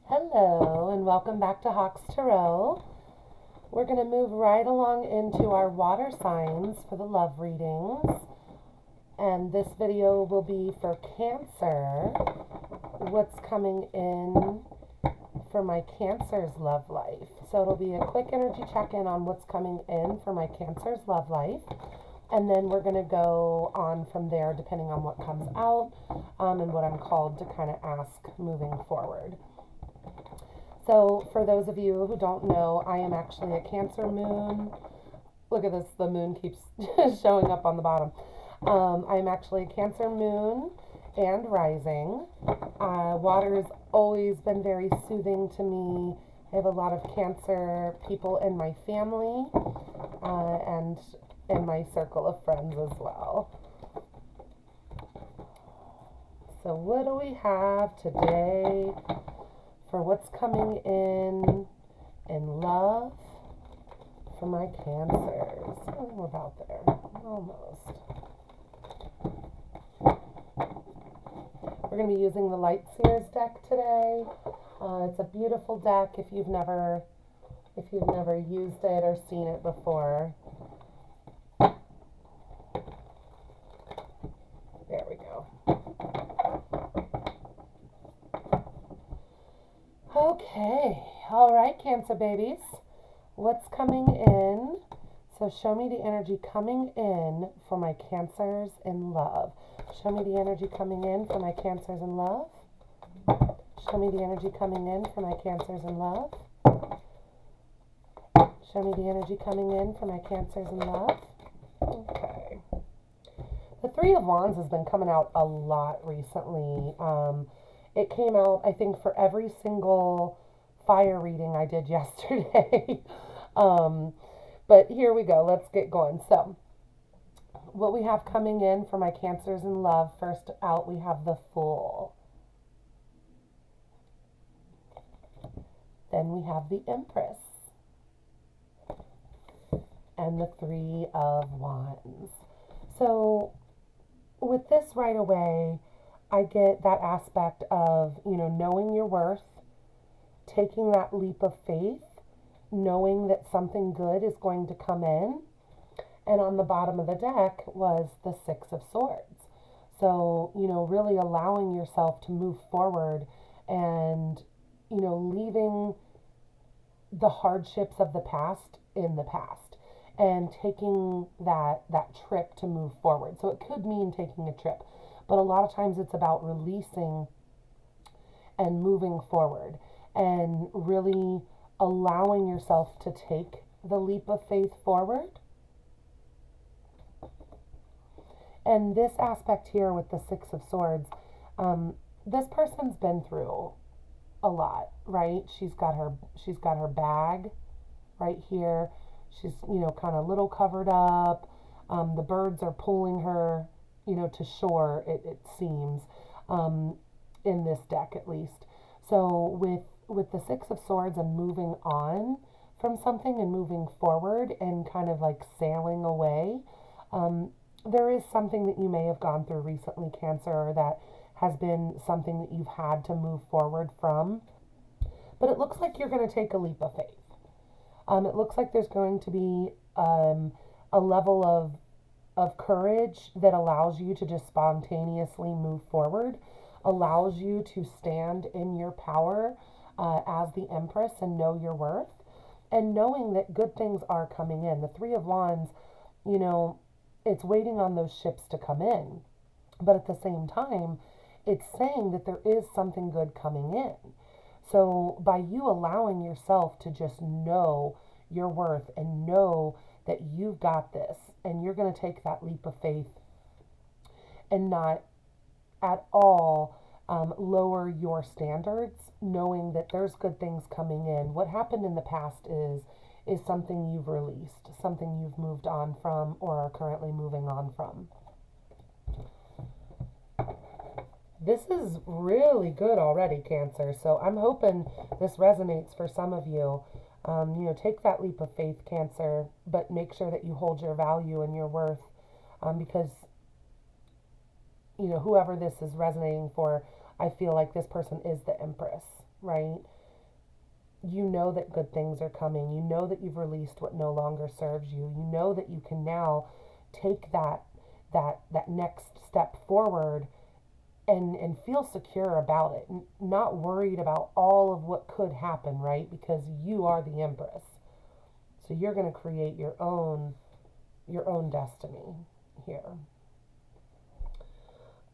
Hello and welcome back to Hawks Tarot. We're going to move right along into our water signs for the love readings. And this video will be for Cancer. What's coming in for my Cancer's love life. So it'll be a quick energy check-in on what's coming in for my Cancer's love life. And then we're going to go on from there depending on what comes out and what I'm called to kind of ask moving forward. So for those of you who don't know, I am actually a Cancer moon. Look at this, the moon keeps showing up on the bottom. I'm actually a Cancer moon and rising. Water has always been very soothing to me. I have a lot of Cancer people in my family and in my circle of friends as well. So what do we have today for what's coming in love for my Cancers? Oh, we're about there, almost. We're going to be using the Light Seers deck today. It's a beautiful deck if you've never used it or seen it before. There we go. Okay, all right, Cancer babies, what's coming in? So show me the energy coming in for my Cancers in love. Show me the energy coming in for my Cancers in love. Show me the energy coming in for my Cancers in love. Show me the energy coming in for my Cancers in love. Okay. The Three of Wands has been coming out a lot recently. It came out, I think, for every single fire reading I did yesterday. But here we go. Let's get going. So, what we have coming in for my Cancers in love, first out we have the Fool. Then we have the Empress. And the Three of Wands. So, with this right away, I get that aspect of, knowing your worth, taking that leap of faith, knowing that something good is going to come in. And on the bottom of the deck was the Six of Swords. So, really allowing yourself to move forward and, leaving the hardships of the past in the past and taking that trip to move forward. So it could mean taking a trip. But a lot of times it's about releasing and moving forward and really allowing yourself to take the leap of faith forward. And this aspect here with the Six of Swords, this person's been through a lot, right? She's got her bag right here. She's, kind of a little covered up. The birds are pulling her to shore, it seems, in this deck at least. So with the Six of Swords and moving on from something and moving forward and kind of like sailing away, there is something that you may have gone through recently, Cancer, or that has been something that you've had to move forward from. But it looks like you're going to take a leap of faith. It looks like there's going to be a level of courage that allows you to just spontaneously move forward, allows you to stand in your power as the Empress and know your worth, and knowing that good things are coming in. The Three of Wands, it's waiting on those ships to come in, but at the same time, it's saying that there is something good coming in. So by you allowing yourself to just know your worth and know that you've got this and you're going to take that leap of faith and not at all lower your standards, knowing that there's good things coming in. What happened in the past is something you've released, something you've moved on from or are currently moving on from. This is really good already, Cancer. So I'm hoping this resonates for some of you. Take that leap of faith, Cancer, but make sure that you hold your value and your worth because, whoever this is resonating for, I feel like this person is the Empress, right? you know that good things are coming. You know that you've released what no longer serves you. You know that you can now take that next step forward and feel secure about it, not worried about all of what could happen, right? Because you are the Empress. So you're going to create your own destiny here.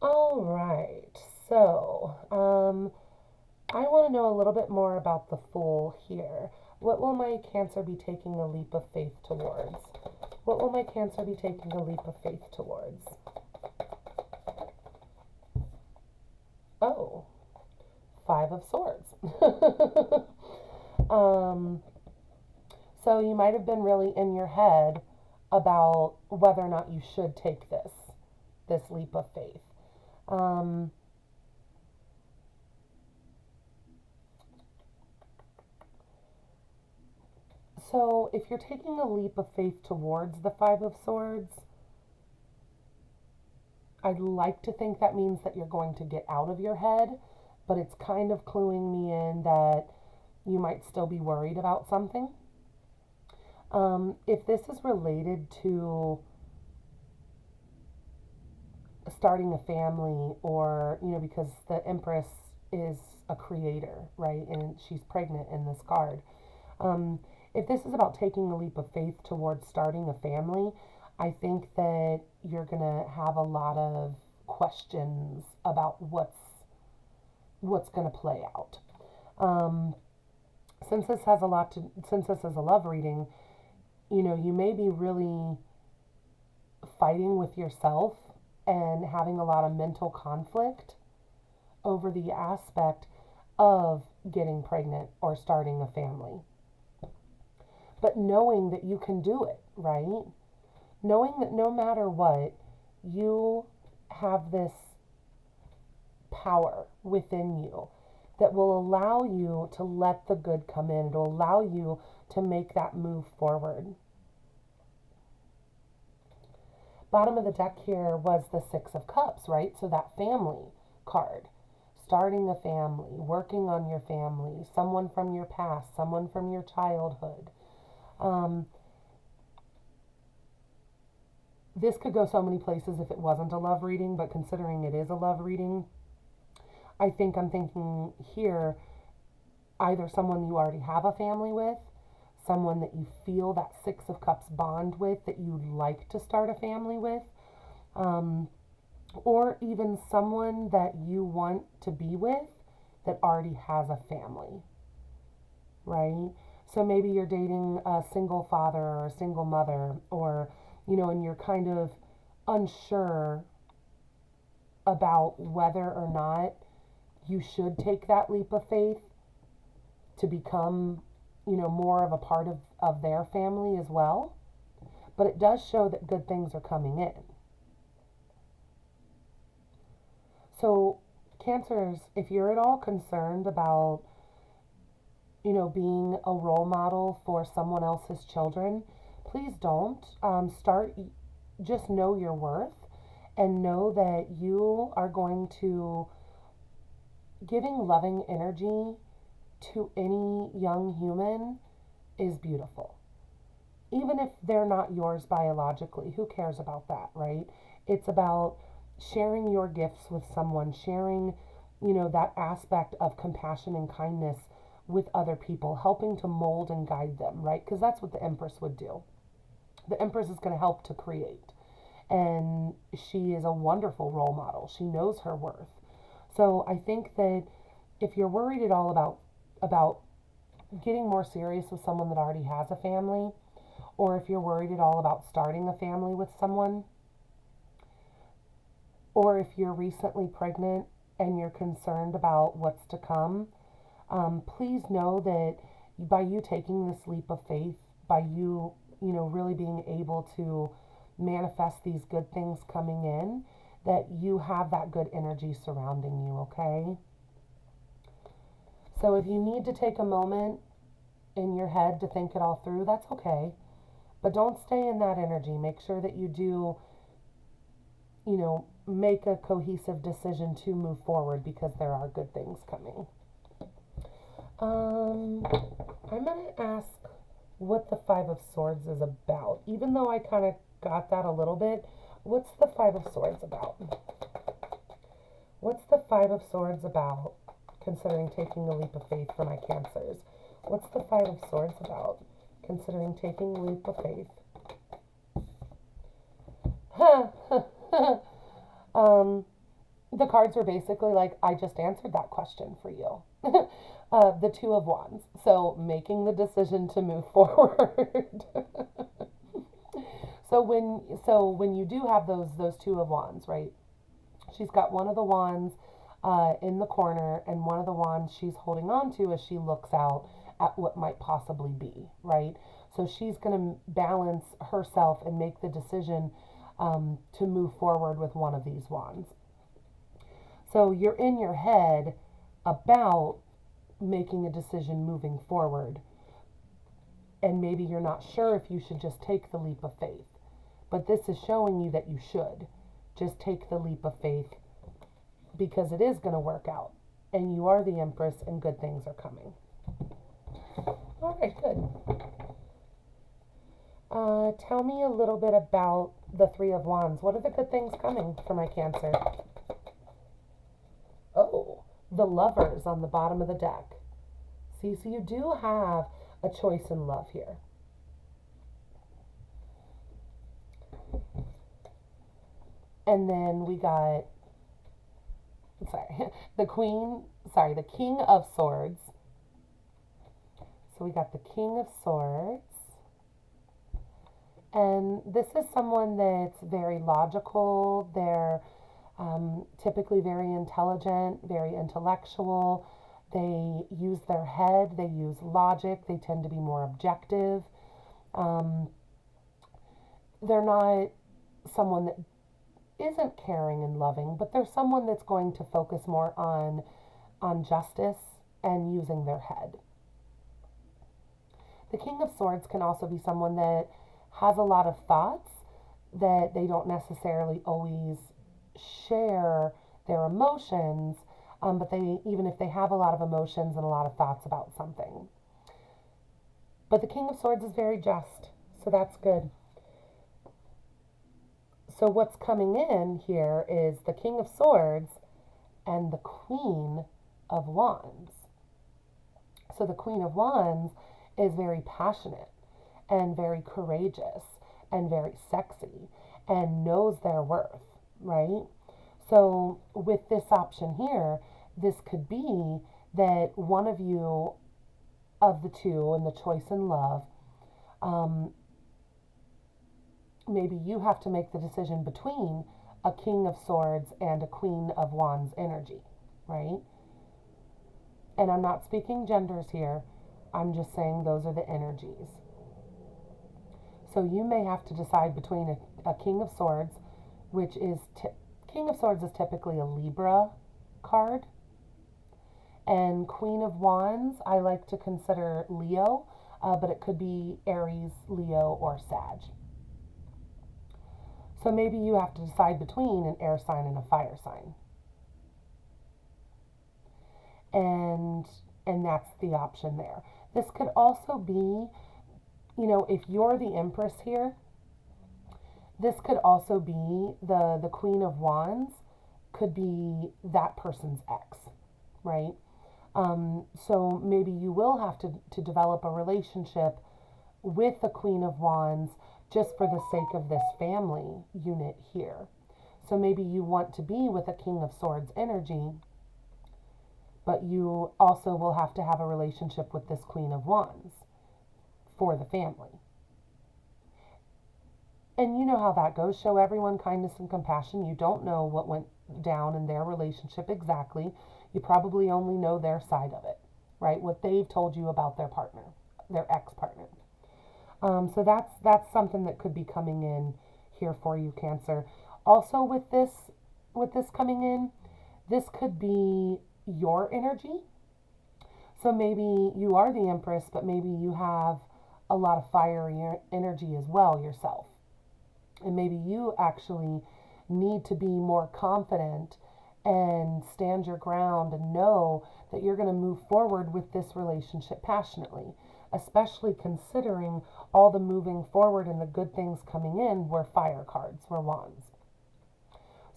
All right. So, I want to know a little bit more about the Fool here. What will my Cancer be taking a leap of faith towards? What will my Cancer be taking a leap of faith towards? Oh, Five of Swords. um, so you might have been really in your head about whether or not you should take this leap of faith. Um, so if you're taking a leap of faith towards the Five of Swords, I'd like to think that means that you're going to get out of your head, but it's kind of cluing me in that you might still be worried about something. If this is related to starting a family, or, because the Empress is a creator, right? And she's pregnant in this card. Um, if this is about taking a leap of faith towards starting a family, I think that you're going to have a lot of questions about what's going to play out. Um, since this is a love reading, you may be really fighting with yourself and having a lot of mental conflict over the aspect of getting pregnant or starting a family. But knowing that you can do it, right? Knowing that no matter what, you have this power within you that will allow you to let the good come in. It will allow you to make that move forward. Bottom of the deck here was the Six of Cups, right? So that family card. Starting a family, working on your family, someone from your past, someone from your childhood. This could go so many places if it wasn't a love reading, but considering it is a love reading, I think I'm thinking here either someone you already have a family with, someone that you feel that Six of Cups bond with, that you'd like to start a family with, or even someone that you want to be with that already has a family, right? So maybe you're dating a single father or a single mother, or, and you're kind of unsure about whether or not you should take that leap of faith to become, more of a part of their family as well. But it does show that good things are coming in. So, Cancers, if you're at all concerned about, being a role model for someone else's children, please don't. Just know your worth and know that you are going to, giving loving energy to any young human is beautiful. Even if they're not yours biologically, who cares about that, right? It's about sharing your gifts with someone, sharing, that aspect of compassion and kindness with other people, helping to mold and guide them, right? Because that's what the Empress would do. The Empress is going to help to create. And she is a wonderful role model. She knows her worth. So I think that if you're worried at all about getting more serious with someone that already has a family, or if you're worried at all about starting a family with someone, or if you're recently pregnant and you're concerned about what's to come, please know that by you taking this leap of faith, by you, really being able to manifest these good things coming in, that you have that good energy surrounding you, okay? So if you need to take a moment in your head to think it all through, that's okay. But don't stay in that energy. Make sure that you do, make a cohesive decision to move forward, because there are good things coming. Um, I'm going to ask what the Five of Swords is about. Even though I kind of got that a little bit, what's the Five of Swords about? What's the Five of Swords about, considering taking a leap of faith for my Cancers? What's the Five of Swords about, considering taking a leap of faith? um, the cards are basically like, I just answered that question for you. The Two of Wands. So making the decision to move forward. So when you do have those Two of Wands, right? She's got one of the wands in the corner, and one of the wands she's holding on to as she looks out at what might possibly be, right? So she's going to balance herself and make the decision to move forward with one of these wands. So you're in your head about making a decision moving forward, and maybe you're not sure if you should just take the leap of faith. But this is showing you that you should just take the leap of faith, because it is going to work out. And you are the Empress, and good things are coming. All right, good. Tell me a little bit about the Three of Wands. What are the good things coming for my Cancer? Oh, the Lovers on the bottom of the deck. See, so you do have a choice in love here. And then we got, the King of Swords. So we got the King of Swords. And this is someone that's very logical. They're typically very intelligent, very intellectual. They use their head, they use logic, they tend to be more objective. Um, they're not someone that isn't caring and loving, but they're someone that's going to focus more on justice and using their head. The King of Swords can also be someone that has a lot of thoughts, that they don't necessarily always share their emotions, but even if they have a lot of emotions and a lot of thoughts about something. But the King of Swords is very just, so that's good. So what's coming in here is the King of Swords and the Queen of Wands. So the Queen of Wands is very passionate and very courageous and very sexy and knows their worth, right? So with this option here, this could be that one of you, of the two in the choice in love, maybe you have to make the decision between a King of Swords and a Queen of Wands energy, right? And I'm not speaking genders here. I'm just saying those are the energies. So you may have to decide between a King of Swords, which is, King of Swords is typically a Libra card, and Queen of Wands, I like to consider Leo, but it could be Aries, Leo, or Sag. So maybe you have to decide between an air sign and a fire sign. And that's the option there. This could also be, if you're the Empress here, this could also be the Queen of Wands could be that person's ex, right? So maybe you will have to develop a relationship with the Queen of Wands just for the sake of this family unit here. So maybe you want to be with a King of Swords energy, but you also will have to have a relationship with this Queen of Wands for the family. And you know how that goes. Show everyone kindness and compassion. You don't know what went down in their relationship exactly. You probably only know their side of it, right? What they've told you about their partner, their ex-partner. So that's something that could be coming in here for you, Cancer. Also with this coming in, this could be your energy. So maybe you are the Empress, but maybe you have a lot of fiery energy as well yourself. And maybe you actually need to be more confident and stand your ground and know that you're going to move forward with this relationship passionately, especially considering all the moving forward and the good things coming in were fire cards, were wands.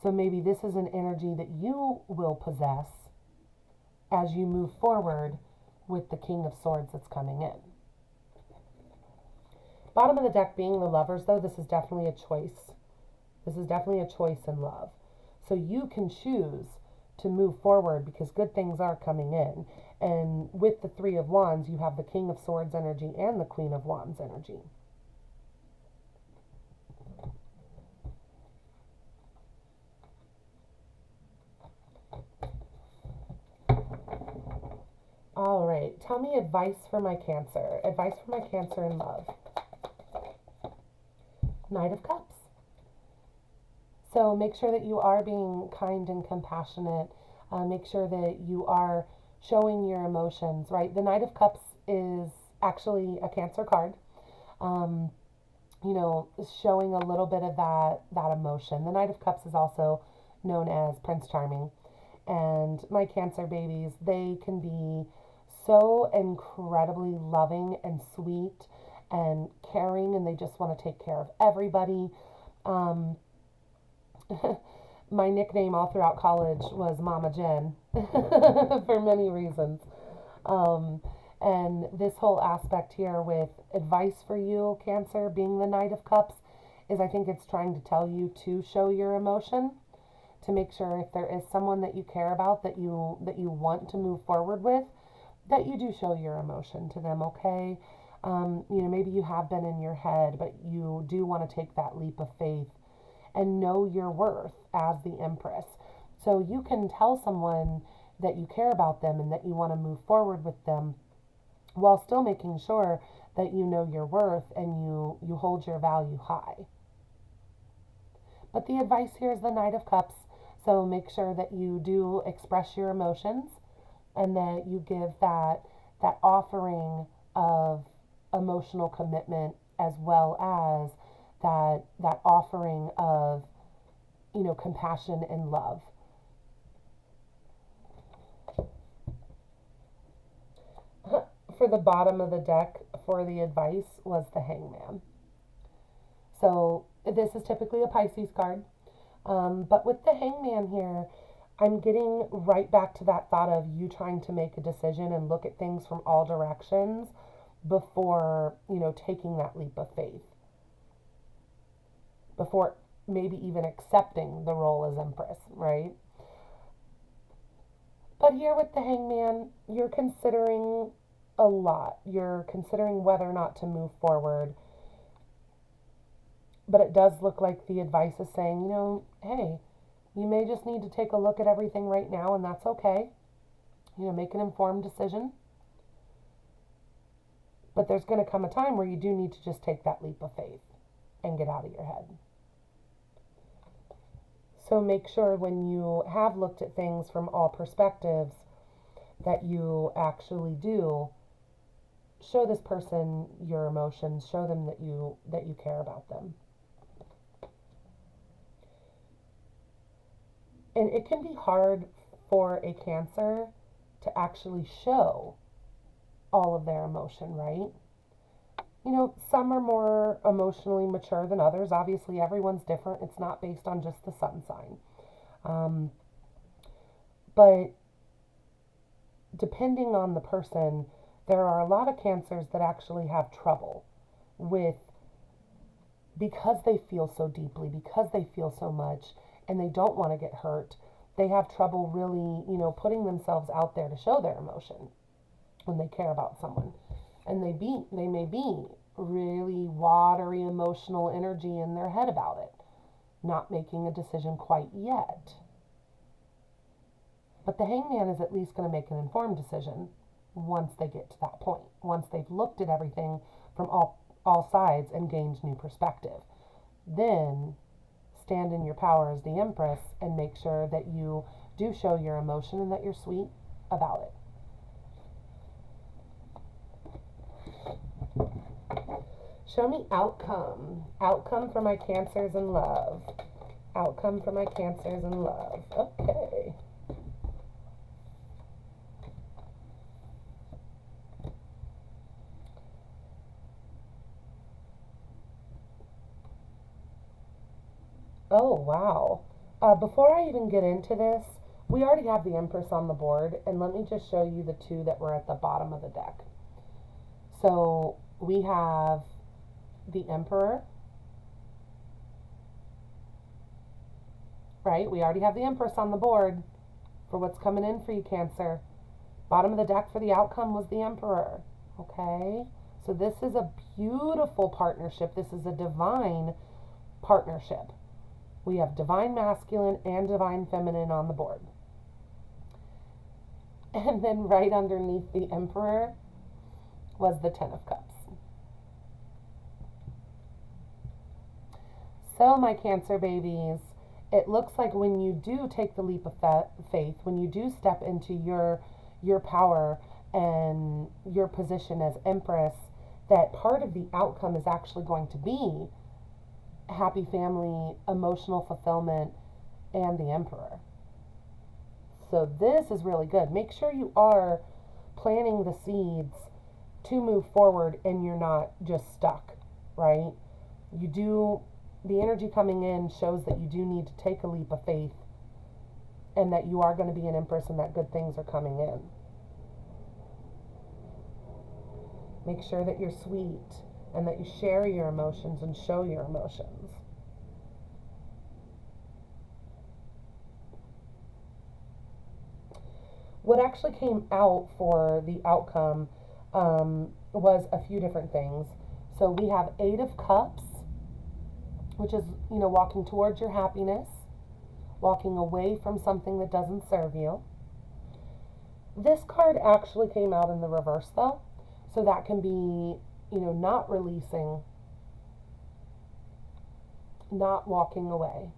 So maybe this is an energy that you will possess as you move forward with the King of Swords that's coming in. Bottom of the deck being the Lovers, though, this is definitely a choice. This is definitely a choice in love. So you can choose to move forward because good things are coming in. And with the Three of Wands, you have the King of Swords energy and the Queen of Wands energy. All right, tell me advice for my Cancer. Advice for my Cancer in love. Knight of Cups. So make sure that you are being kind and compassionate. Make sure that you are showing your emotions, right? The Knight of Cups is actually a Cancer card. You know, showing a little bit of that emotion. The Knight of Cups is also known as Prince Charming. And my Cancer babies, they can be so incredibly loving and sweet and caring, and they just want to take care of everybody. My nickname all throughout college was Mama Jen for many reasons. And this whole aspect here with advice for you, Cancer, being the Knight of Cups, is I think it's trying to tell you to show your emotion, to make sure if there is someone that you care about that you want to move forward with, that you do show your emotion to them, okay? You know, maybe you have been in your head, but you do want to take that leap of faith and know your worth as the Empress. So you can tell someone that you care about them and that you want to move forward with them while still making sure that you know your worth and you hold your value high. But the advice here is the Knight of Cups. So make sure that you do express your emotions and that you give that offering of emotional commitment as well as that offering of, you know, compassion and love. For the bottom of the deck for the advice was the Hangman. So this is typically a Pisces card. But with the Hangman here, I'm getting right back to that thought of you trying to make a decision and look at things from all directions before, you know, taking that leap of faith. Before maybe even accepting the role as Empress, right? But here with the Hangman, you're considering a lot. You're considering whether or not to move forward. But it does look like the advice is saying, you know, hey, you may just need to take a look at everything right now, and that's okay. You know, make an informed decision. But there's going to come a time where you do need to just take that leap of faith and get out of your head. So make sure when you have looked at things from all perspectives that you actually do show this person your emotions, show them that you care about them. And it can be hard for a Cancer to actually show all of their emotion, right? You know, some are more emotionally mature than others. Obviously, everyone's different. It's not based on just the sun sign. But depending on the person, there are a lot of Cancers that actually have trouble with, because they feel so deeply, because they feel so much, and they don't want to get hurt, they have trouble really, you know, putting themselves out there to show their emotion when they care about someone. And they may be really watery emotional energy in their head about it, not making a decision quite yet. But the Hangman is at least going to make an informed decision once they get to that point, once they've looked at everything from all sides and gained new perspective. Then stand in your power as the Empress and make sure that you do show your emotion and that you're sweet about it. Show me outcome. Outcome for my Cancers in love. Outcome for my Cancers in love. Okay. Oh, wow. Before I even get into this, we already have the Empress on the board, and let me just show you the two that were at the bottom of the deck. So we have the Emperor, right? We already have the Empress on the board for what's coming in for you, Cancer. Bottom of the deck for the outcome was the Emperor, okay? So this is a beautiful partnership. This is a divine partnership. We have divine masculine and divine feminine on the board. And then right underneath the Emperor was the Ten of Cups. So my Cancer babies, it looks like when you do take the leap of faith, when you do step into your power and your position as Empress, that part of the outcome is actually going to be happy family, emotional fulfillment, and the Emperor. So this is really good. Make sure you are planting the seeds to move forward and you're not just stuck, right? The energy coming in shows that you do need to take a leap of faith and that you are going to be an Empress and that good things are coming in. Make sure that you're sweet and that you share your emotions and show your emotions. What actually came out for the outcome was a few different things. So we have Eight of Cups, which is, walking towards your happiness, walking away from something that doesn't serve you. This card actually came out in the reverse, though. So that can be, not releasing, not walking away.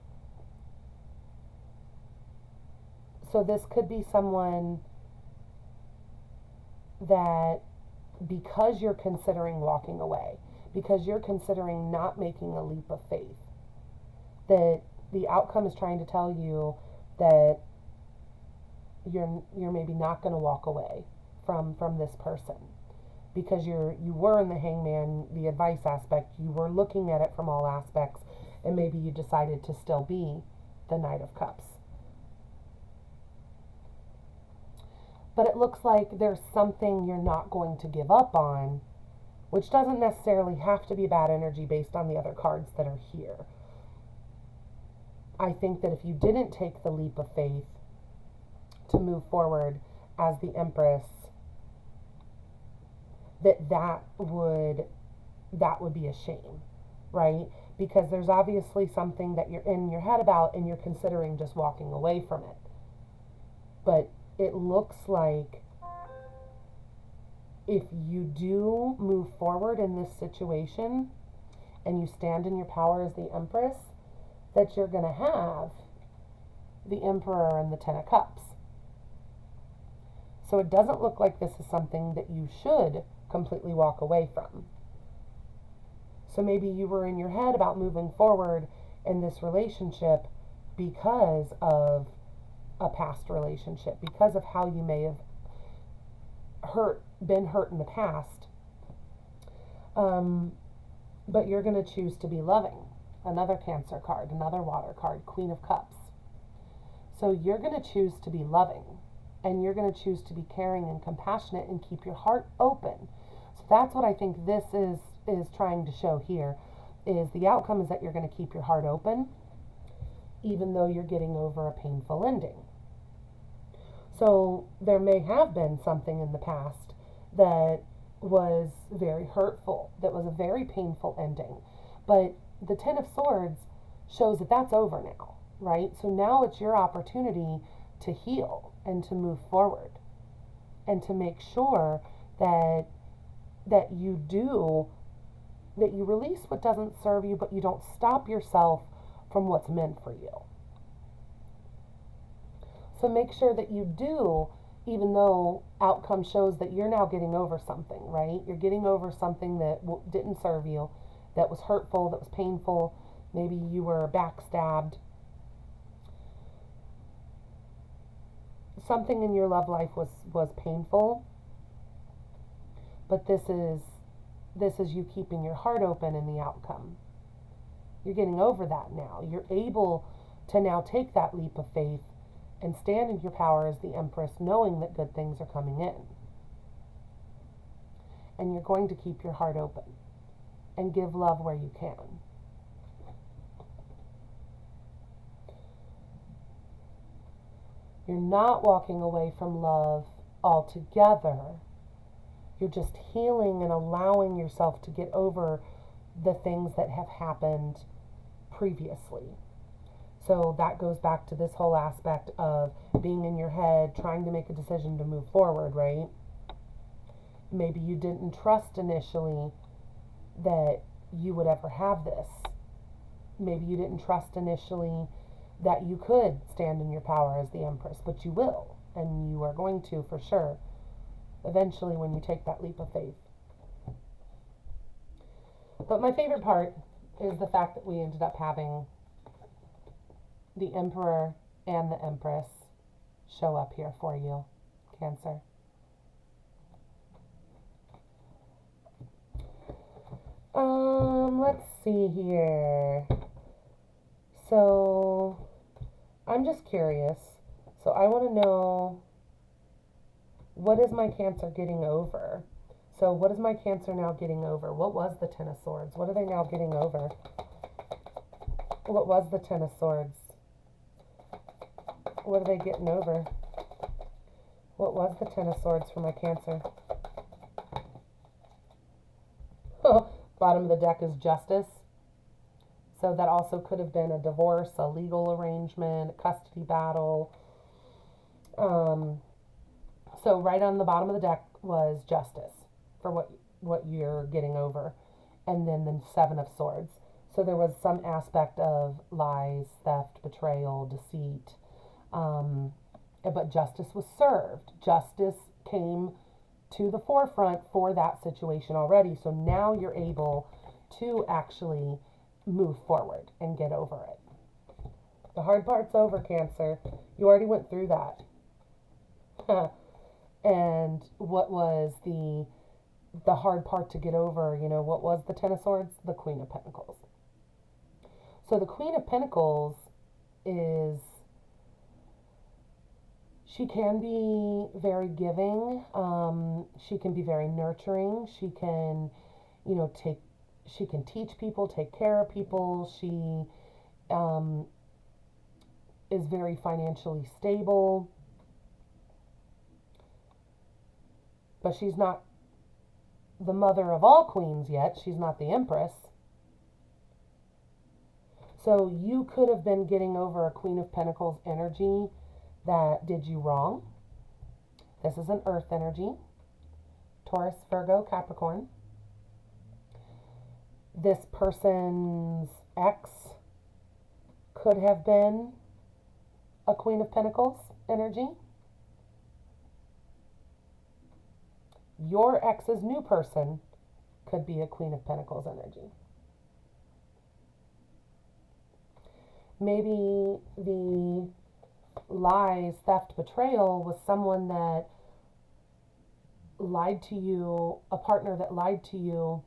So this could be someone that, because you're considering walking away, because you're considering not making a leap of faith, that the outcome is trying to tell you that you're maybe not going to walk away from this person, because you were in the Hangman, the advice aspect, you were looking at it from all aspects, and maybe you decided to still be the Knight of Cups. But it looks like there's something you're not going to give up on, which doesn't necessarily have to be bad energy based on the other cards that are here. I think that if you didn't take the leap of faith to move forward as the Empress, that would be a shame, right? Because there's obviously something that you're in your head about and you're considering just walking away from it. But it looks like if you do move forward in this situation and you stand in your power as the Empress, that you're going to have the Emperor and the Ten of Cups. So it doesn't look like this is something that you should completely walk away from. So maybe you were in your head about moving forward in this relationship because of a past relationship, because of how you may have been hurt in the past. But you're going to choose to be loving. Another Cancer card, another water card, Queen of Cups. So you're going to choose to be loving, and you're going to choose to be caring and compassionate and keep your heart open. So that's what I think this is trying to show here, is the outcome is that you're going to keep your heart open even though you're getting over a painful ending. So there may have been something in the past that was very hurtful, that was a very painful ending. But the Ten of Swords shows that that's over now, right? So now it's your opportunity to heal and to move forward and to make sure that you release what doesn't serve you, but you don't stop yourself from what's meant for you. So make sure that you do, even though outcome shows that you're now getting over something, right? You're getting over something that didn't serve you, that was hurtful, that was painful. Maybe you were backstabbed, something in your love life was painful, but this is you keeping your heart open in the outcome. You're getting over that now. You're able to now take that leap of faith and stand in your power as the Empress, knowing that good things are coming in. And you're going to keep your heart open and give love where you can. You're not walking away from love altogether. You're just healing and allowing yourself to get over the things that have happened previously. So that goes back to this whole aspect of being in your head, trying to make a decision to move forward, right? Maybe you didn't trust initially that you would ever have this. Maybe you didn't trust initially that you could stand in your power as the Empress, but you will, and you are going to for sure, eventually when you take that leap of faith. But my favorite part is the fact that we ended up having the Emperor and the Empress show up here for you, Cancer. Let's see here. So, I'm just curious. So I want to know, what is my Cancer getting over? So what is my Cancer now getting over? What was the Ten of Swords? What are they now getting over? What was the Ten of Swords? What are they getting over? What was the Ten of Swords for my Cancer? Bottom of the deck is Justice. So that also could have been a divorce, a legal arrangement, a custody battle. So right on the bottom of the deck was Justice for what you're getting over. And then the Seven of Swords. So there was some aspect of lies, theft, betrayal, deceit. But justice was served. Justice came to the forefront for that situation already. So now you're able to actually move forward and get over it. The hard part's over, Cancer. You already went through that. And what was the hard part to get over? You know, what was the Ten of Swords? The Queen of Pentacles. So the Queen of Pentacles is, she can be very giving. She can be very nurturing. She can, you know, she can teach people, take care of people. She is very financially stable. But she's not the mother of all queens yet. She's not the Empress. So you could have been getting over a Queen of Pentacles energy that did you wrong. This is an earth energy. Taurus, Virgo, Capricorn. This person's ex could have been a Queen of Pentacles energy. Your ex's new person could be a Queen of Pentacles energy. Maybe the lies, theft, betrayal was someone that lied to you, a partner that lied to you,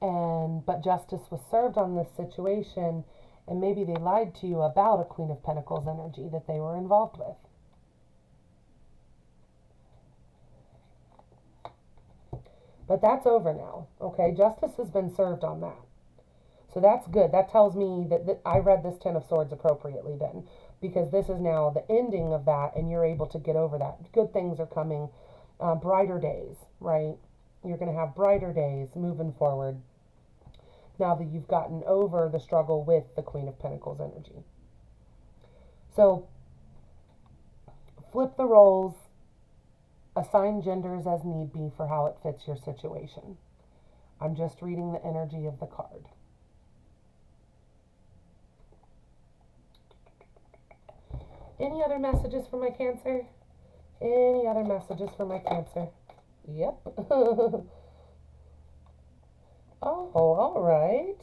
but justice was served on this situation, and maybe they lied to you about a Queen of Pentacles energy that they were involved with. But that's over now, okay? Justice has been served on that. So that's good. That tells me that I read this Ten of Swords appropriately then, because this is now the ending of that, and you're able to get over that. Good things are coming, brighter days, right? You're going to have brighter days moving forward now that you've gotten over the struggle with the Queen of Pentacles energy. So flip the roles, assign genders as need be for how it fits your situation. I'm just reading the energy of the card. Any other messages for my Cancer? Any other messages for my Cancer? Yep. Oh, all right.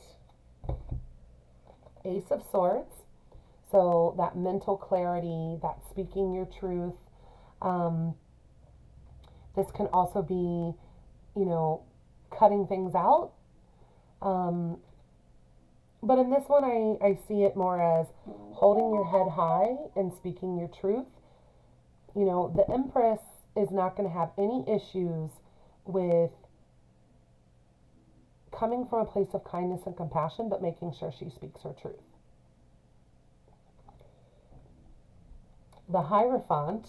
Ace of Swords. So that mental clarity, that speaking your truth. Um, this can also be, you know, cutting things out. Um, but in this one, I see it more as holding your head high and speaking your truth. You know, the Empress is not going to have any issues with coming from a place of kindness and compassion, but making sure she speaks her truth. The Hierophant,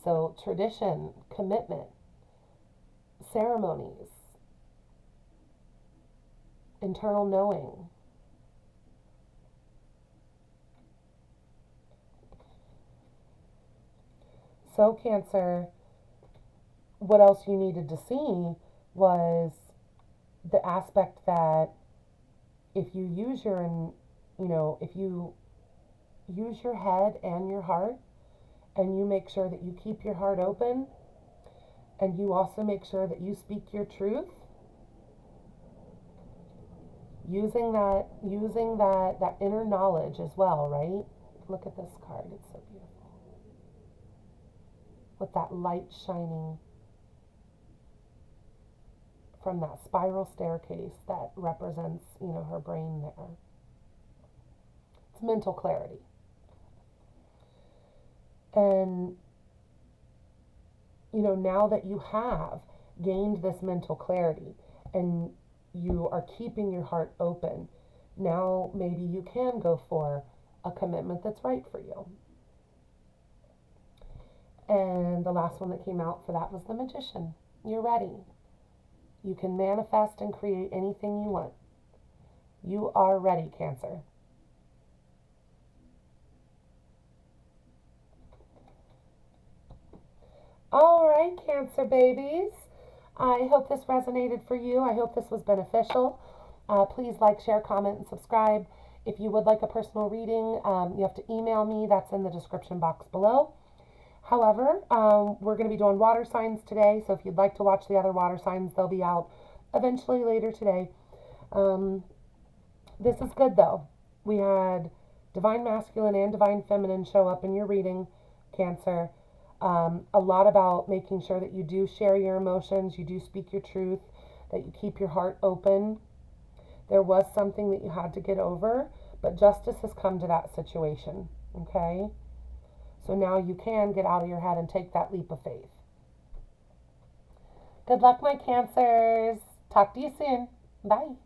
so tradition, commitment, ceremonies, internal knowing. So Cancer, what else you needed to see was the aspect that if you use your, if you use your head and your heart, and you make sure that you keep your heart open, and you also make sure that you speak your truth, using that inner knowledge as well, right? Look at this card, it's so beautiful. With that light shining from that spiral staircase that represents, her brain there. It's mental clarity. And, now that you have gained this mental clarity and you are keeping your heart open, now maybe you can go for a commitment that's right for you. And the last one that came out for that was the Magician. You're ready. You can manifest and create anything you want. You are ready, Cancer. All right, Cancer babies. I hope this resonated for you. I hope this was beneficial. Please like, share, comment, and subscribe. If you would like a personal reading, you have to email me. That's in the description box below. However, we're going to be doing water signs today, so if you'd like to watch the other water signs, they'll be out eventually later today. This is good, though. We had Divine Masculine and Divine Feminine show up in your reading, Cancer. A lot about making sure that you do share your emotions, you do speak your truth, that you keep your heart open. There was something that you had to get over, but justice has come to that situation, okay? So now you can get out of your head and take that leap of faith. Good luck, my Cancers. Talk to you soon. Bye.